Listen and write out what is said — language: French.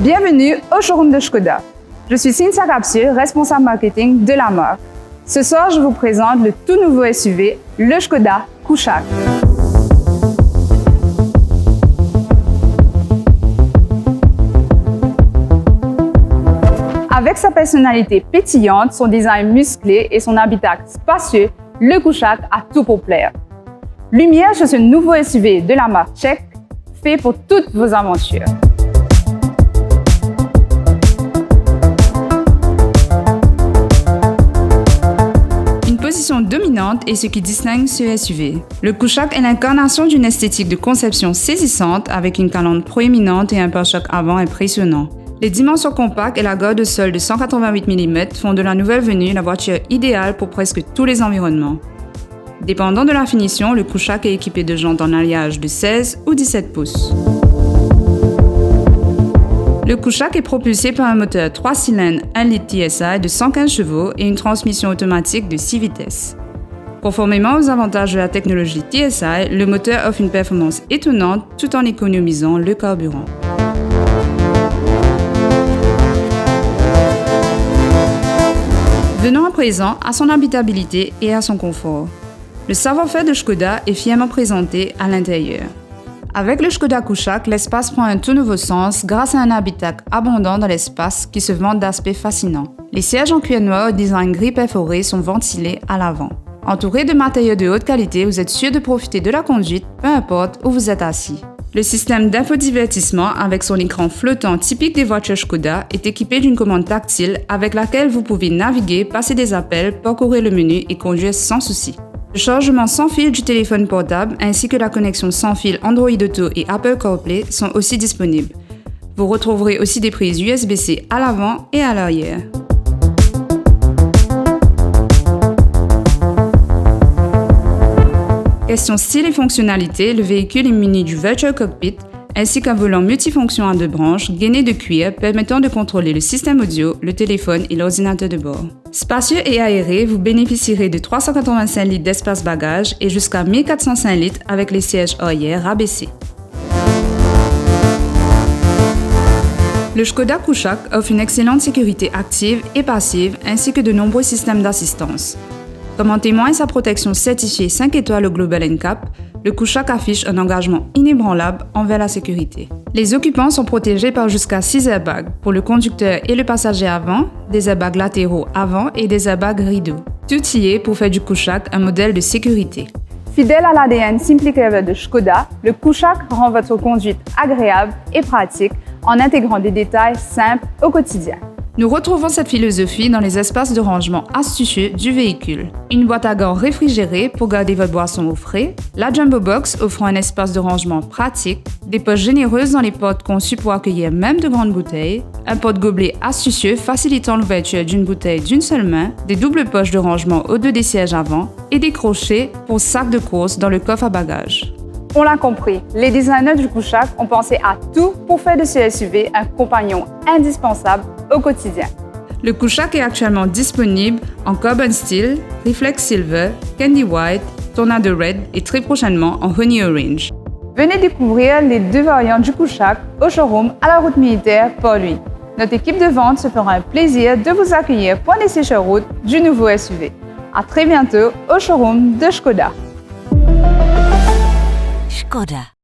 Bienvenue au showroom de Škoda. Je suis Cynthia Capsier, responsable marketing de la marque. Ce soir, je vous présente le tout nouveau SUV, le Škoda Kushaq. Avec sa personnalité pétillante, son design musclé et son habitacle spacieux, le Kushaq a tout pour plaire. Lumière sur ce nouveau SUV de la marque tchèque, fait pour toutes vos aventures. Une position dominante est ce qui distingue ce SUV. Le Kushaq est l'incarnation d'une esthétique de conception saisissante avec une calandre proéminente et un pare-choc avant impressionnant. Les dimensions compactes et la garde de sol de 188 mm font de la nouvelle venue la voiture idéale pour presque tous les environnements. Dépendant de la finition, le Kushaq est équipé de jantes en alliage de 16 ou 17 pouces. Le Kushaq est propulsé par un moteur 3 cylindres 1 litre TSI de 115 chevaux et une transmission automatique de 6 vitesses. Conformément aux avantages de la technologie TSI, le moteur offre une performance étonnante tout en économisant le carburant. Venons à présent à son habitabilité et à son confort. Le savoir-faire de Škoda est fièrement présenté à l'intérieur. Avec le Škoda Kushaq, l'espace prend un tout nouveau sens grâce à un habitacle abondant dans l'espace qui se vante d'aspect fascinant. Les sièges en cuir noir au design gris perforé sont ventilés à l'avant. Entouré de matériaux de haute qualité, vous êtes sûr de profiter de la conduite, peu importe où vous êtes assis. Le système d'infodivertissement avec son écran flottant typique des voitures Škoda est équipé d'une commande tactile avec laquelle vous pouvez naviguer, passer des appels, parcourir le menu et conduire sans souci. Le chargement sans fil du téléphone portable ainsi que la connexion sans fil Android Auto et Apple CarPlay sont aussi disponibles. Vous retrouverez aussi des prises USB-C à l'avant et à l'arrière. Question style et fonctionnalité, le véhicule est muni du Virtual Cockpit ainsi qu'un volant multifonction à 2 branches gainé de cuir permettant de contrôler le système audio, le téléphone et l'ordinateur de bord. Spacieux et aéré, vous bénéficierez de 385 litres d'espace bagage et jusqu'à 1405 litres avec les sièges arrière rabaissés. Le Škoda Kushaq offre une excellente sécurité active et passive ainsi que de nombreux systèmes d'assistance. Comme en témoigne sa protection certifiée 5 étoiles au Global NCAP, le Kushaq affiche un engagement inébranlable envers la sécurité. Les occupants sont protégés par jusqu'à 6 airbags pour le conducteur et le passager avant, des airbags latéraux avant et des airbags rideaux. Tout y est pour faire du Kushaq un modèle de sécurité. Fidèle à l'ADN Simply Clever de Škoda, le Kushaq rend votre conduite agréable et pratique en intégrant des détails simples au quotidien. Nous retrouvons cette philosophie dans les espaces de rangement astucieux du véhicule. Une boîte à gants réfrigérée pour garder votre boisson au frais, la Jumbo Box offrant un espace de rangement pratique, des poches généreuses dans les portes conçues pour accueillir même de grandes bouteilles, un porte-gobelet astucieux facilitant l'ouverture d'une bouteille d'une seule main, des doubles poches de rangement aux deux des sièges avant et des crochets pour sacs de course dans le coffre à bagages. On l'a compris, les designers du Kushaq ont pensé à tout pour faire de ce SUV un compagnon indispensable au quotidien. Le Kushaq est actuellement disponible en Carbon Steel, Reflex Silver, Candy White, Tornado Red et très prochainement en Honey Orange. Venez découvrir les 2 variantes du Kushaq au showroom à la route militaire Port-Louis. Notre équipe de vente se fera un plaisir de vous accueillir pour un essai sur route du nouveau SUV. À très bientôt au showroom de Škoda. Škoda.